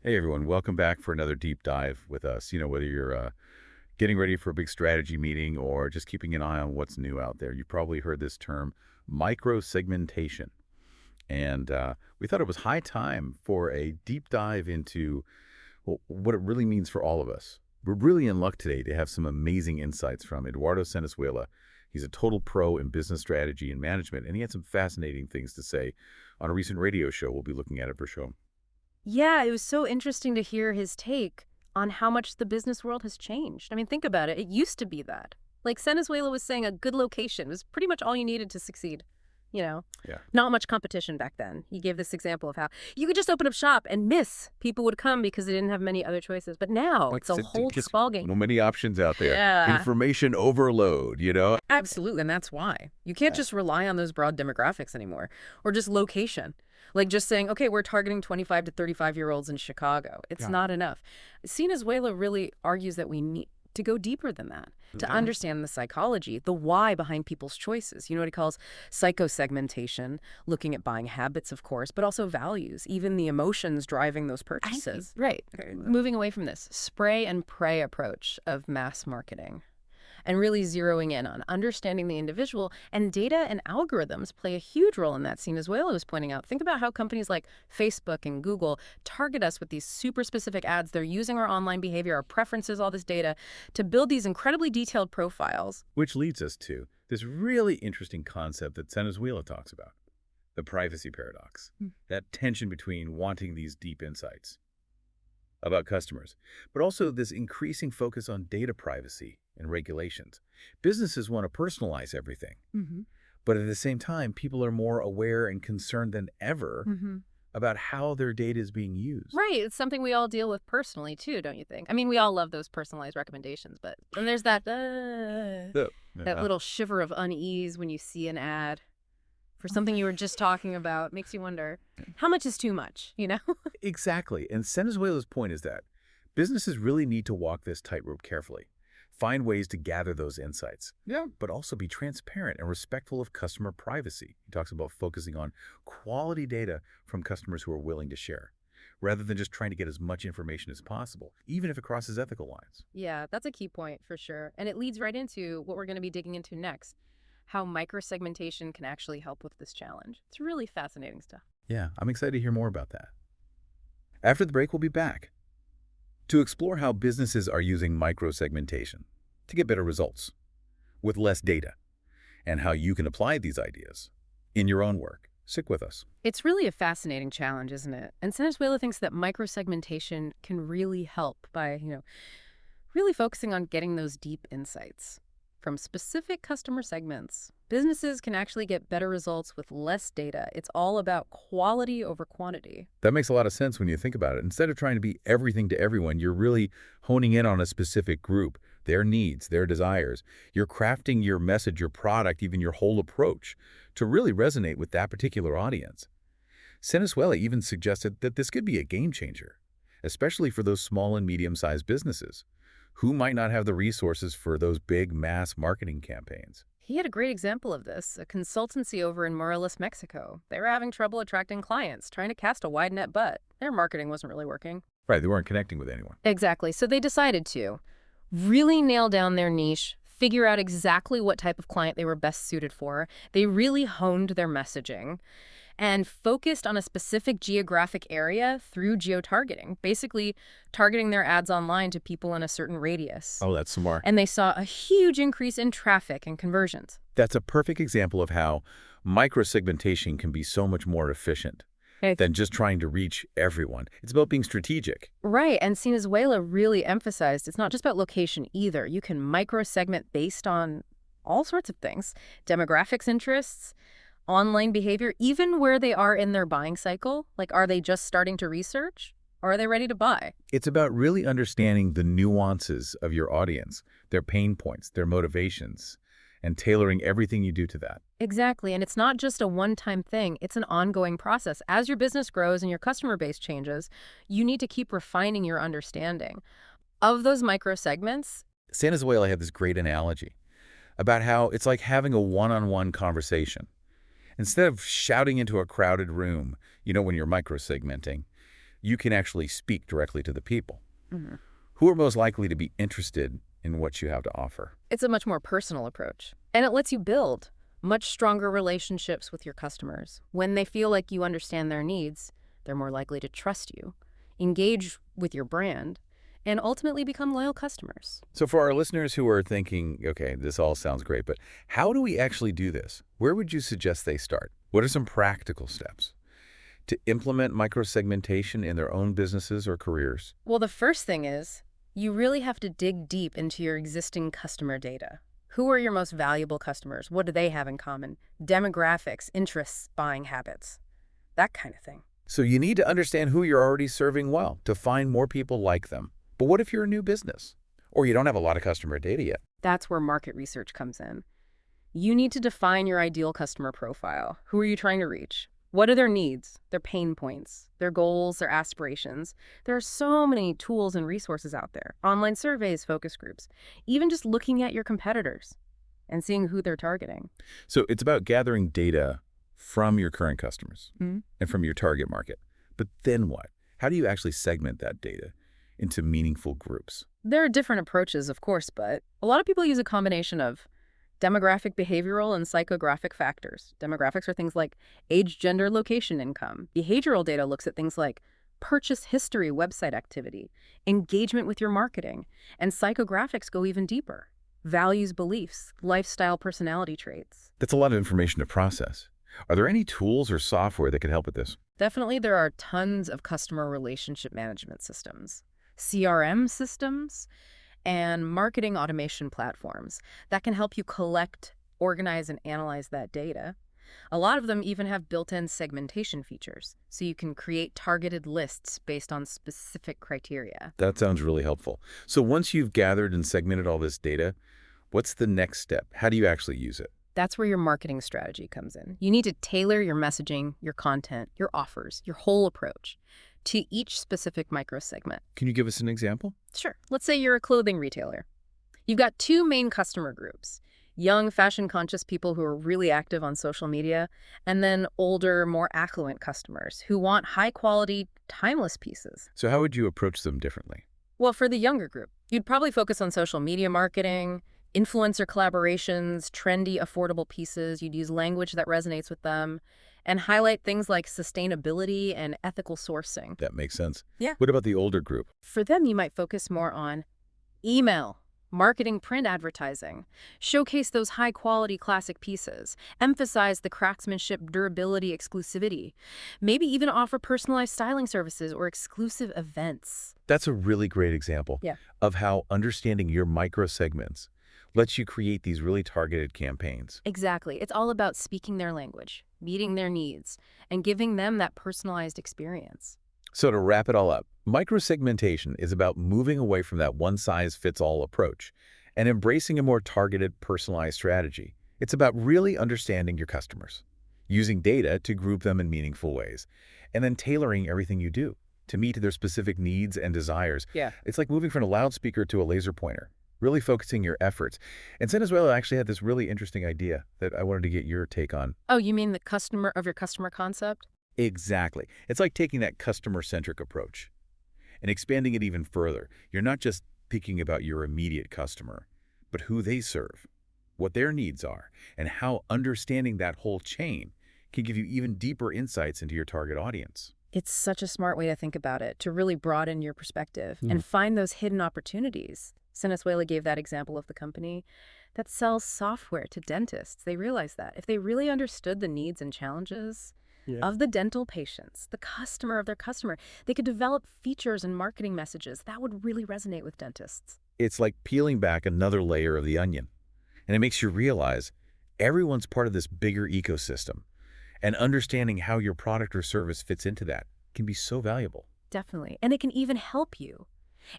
Hey everyone, welcome back for another deep dive with us. Whether you're getting ready for a big strategy meeting or just keeping an eye on what's new out there, you probably heard this term micro-segmentation. And we thought it was high time for a deep dive into what it really means for all of us. We're really in luck today to have some amazing insights from Eduardo Cerezuela. He's a total pro in business strategy and management, and he had some fascinating things to say on a recent radio show. We'll be looking at it for sure. Yeah, it was so interesting to hear his take on how much the business world has changed. I mean, think about it. It used to be that. Like Venezuela was saying a good location was pretty much all you needed to succeed. You know, Yeah. not much competition back then. He gave this example of how you could just open up shop and miss. People would come because they didn't have many other choices. But now Like it's I a said, whole just ballgame. no many options out there. Yeah. Information overload. Absolutely, and that's why. You can't just rely on those broad demographics anymore, or just location. Like just saying, okay, we're targeting 25 to 35-year-olds in Chicago. It's Yeah. not enough. Venezuela really argues that we need to go deeper than that, to Okay. understand the psychology, the why behind people's choices. You know what he calls psychosegmentation, looking at buying habits, of course, but also values, even the emotions driving those purchases. Right. Moving away from this spray and pray approach of mass marketing and really zeroing in on understanding the individual, and data and algorithms play a huge role in that. Venezuela was pointing out. Think about how companies like Facebook and Google target us with these super specific ads. They're using our online behavior, our preferences, all this data to build these incredibly detailed profiles. Which leads us to this really interesting concept that Cerezuela talks about, the privacy paradox, that tension between wanting these deep insights about customers, but also this increasing focus on data privacy and regulations. Businesses want to personalize everything, Mm-hmm. but at the same time, people are more aware and concerned than ever Mm-hmm. about how their data is being used. Right. It's something we all deal with personally, too, don't you think? I mean, we all love those personalized recommendations, but then there's that little shiver of unease when you see an ad for something you were just talking about. Makes you wonder, how much is too much, you know? Exactly. And Venezuela's point is that businesses really need to walk this tightrope carefully, find ways to gather those insights, but also be transparent and respectful of customer privacy. He talks about focusing on quality data from customers who are willing to share, rather than just trying to get as much information as possible, even if it crosses ethical lines. Yeah, that's a key point for sure. And it leads right into what we're going to be digging into next, how microsegmentation can actually help with this challenge. It's really fascinating stuff. Yeah, I'm excited to hear more about that. After the break, we'll be back to explore how businesses are using micro-segmentation to get better results with less data, and how you can apply these ideas in your own work. Stick with us. It's really a fascinating challenge, isn't it? And Venezuela thinks that microsegmentation can really help by, really focusing on getting those deep insights from specific customer segments. Businesses can actually get better results with less data. It's all about quality over quantity. That makes a lot of sense when you think about it. Instead of trying to be everything to everyone, you're really honing in on a specific group, their needs, their desires. You're crafting your message, your product, even your whole approach to really resonate with that particular audience. Venezuela even suggested that this could be a game changer, especially for those small and medium-sized businesses who might not have the resources for those big mass marketing campaigns. He had a great example of this, a consultancy over in Morelos, Mexico. They were having trouble attracting clients, trying to cast a wide net, but their marketing wasn't really working. Right, they weren't connecting with anyone. Exactly. So they decided to really nail down their niche, figure out exactly what type of client they were best suited for. They really honed their messaging and focused on a specific geographic area through geotargeting, basically targeting their ads online to people in a certain radius. Oh, that's smart. And they saw a huge increase in traffic and conversions. That's a perfect example of how micro-segmentation can be so much more efficient than just trying to reach everyone. It's about being strategic. Right, and Venezuela really emphasized it's not just about location either. You can micro-segment based on all sorts of things, demographics, interests, online behavior, even where they are in their buying cycle. Like, are they just starting to research or are they ready to buy? It's about really understanding the nuances of your audience, their pain points, their motivations, and tailoring everything you do to that. Exactly, and it's not just a one-time thing. It's an ongoing process. As your business grows and your customer base changes, you need to keep refining your understanding of those micro segments. Venezuela had this great analogy about how it's like having a one-on-one conversation. Instead of shouting into a crowded room, when you're micro-segmenting, you can actually speak directly to the people Mhm. who are most likely to be interested in what you have to offer. It's a much more personal approach, and it lets you build much stronger relationships with your customers. When they feel like you understand their needs, they're more likely to trust you, engage with your brand, and ultimately become loyal customers. So for our listeners who are thinking, okay, this all sounds great, but how do we actually do this? Where would you suggest they start? What are some practical steps to implement microsegmentation in their own businesses or careers? Well, the first thing is you really have to dig deep into your existing customer data. Who are your most valuable customers? What do they have in common? Demographics, interests, buying habits, that kind of thing. So you need to understand who you're already serving well to find more people like them. But what if you're a new business or you don't have a lot of customer data yet? That's where market research comes in. You need to define your ideal customer profile. Who are you trying to reach? What are their needs, their pain points, their goals, their aspirations? There are so many tools and resources out there. Online surveys, focus groups, even just looking at your competitors and seeing who they're targeting. So it's about gathering data from your current customers Mhm. and from your target market. But then what? How do you actually segment that data into meaningful groups? There are different approaches, of course, but a lot of people use a combination of demographic, behavioral, and psychographic factors. Demographics are things like age, gender, location, income. Behavioral data looks at things like purchase history, website activity, engagement with your marketing. And psychographics go even deeper. Values, beliefs, lifestyle, personality traits. That's a lot of information to process. Are there any tools or software that could help with this? Definitely, there are tons of customer relationship management systems, CRM systems, and marketing automation platforms that can help you collect, organize, and analyze that data. A lot of them even have built-in segmentation features, so you can create targeted lists based on specific criteria. That sounds really helpful. So once you've gathered and segmented all this data, what's the next step? How do you actually use it? That's where your marketing strategy comes in. You need to tailor your messaging, your content, your offers, your whole approach to each specific microsegment. Can you give us an example? Sure. Let's say you're a clothing retailer. You've got two main customer groups: young, fashion-conscious people who are really active on social media, and then older, more affluent customers who want high-quality, timeless pieces. So how would you approach them differently? Well, for the younger group, you'd probably focus on social media marketing, influencer collaborations, trendy, affordable pieces. You'd use language that resonates with them, and highlight things like sustainability and ethical sourcing. That makes sense. Yeah. What about the older group? For them, you might focus more on email, marketing, print advertising, showcase those high-quality classic pieces, emphasize the craftsmanship, durability, exclusivity, maybe even offer personalized styling services or exclusive events. That's a really great example Yeah. of how understanding your micro segments lets you create these really targeted campaigns. Exactly. It's all about speaking their language, meeting their needs, and giving them that personalized experience. So to wrap it all up, microsegmentation is about moving away from that one-size-fits-all approach and embracing a more targeted, personalized strategy. It's about really understanding your customers, using data to group them in meaningful ways, and then tailoring everything you do to meet their specific needs and desires. Yeah. It's like moving from a loudspeaker to a laser pointer, really focusing your efforts. And Cerezuela actually had this really interesting idea that I wanted to get your take on. Oh, you mean the customer of your customer concept? Exactly. It's like taking that customer-centric approach and expanding it even further. You're not just thinking about your immediate customer, but who they serve, what their needs are, and how understanding that whole chain can give you even deeper insights into your target audience. It's such a smart way to think about it, to really broaden your perspective and find those hidden opportunities. Cerezuela gave that example of the company that sells software to dentists. They realized that if they really understood the needs and challenges of the dental patients, the customer of their customer, they could develop features and marketing messages that would really resonate with dentists. It's like peeling back another layer of the onion, and it makes you realize everyone's part of this bigger ecosystem, and understanding how your product or service fits into that can be so valuable. Definitely. And it can even help you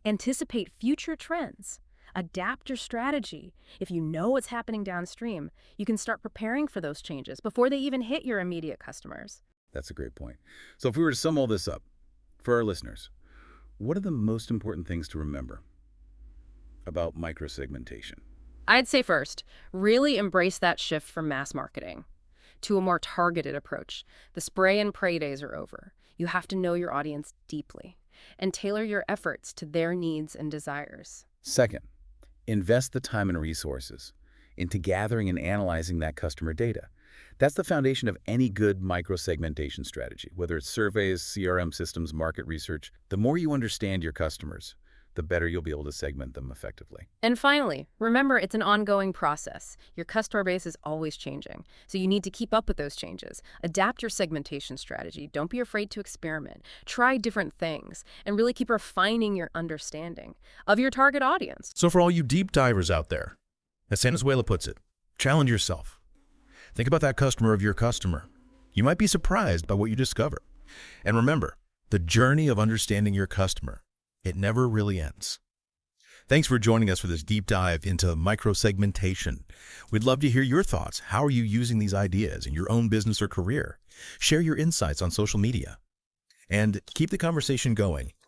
anticipate future trends, adapt your strategy. If you know what's happening downstream, you can start preparing for those changes before they even hit your immediate customers. That's a great point. So if we were to sum all this up, for our listeners, what are the most important things to remember about microsegmentation? I'd say first, really embrace that shift from mass marketing to a more targeted approach. The spray and pray days are over. You have to know your audience deeply and tailor your efforts to their needs and desires. Second, invest the time and resources into gathering and analyzing that customer data. That's the foundation of any good micro-segmentation strategy, whether it's surveys, CRM systems, market research. The more you understand your customers, the better you'll be able to segment them effectively. And finally, remember it's an ongoing process. Your customer base is always changing, so you need to keep up with those changes. Adapt your segmentation strategy. Don't be afraid to experiment. Try different things, and really keep refining your understanding of your target audience. So for all you deep divers out there, as Cerezuela puts it, challenge yourself. Think about that customer of your customer. You might be surprised by what you discover. And remember, the journey of understanding your customer, it never really ends. Thanks for joining us for this deep dive into micro-segmentation. We'd love to hear your thoughts. How are you using these ideas in your own business or career? Share your insights on social media. And keep the conversation going.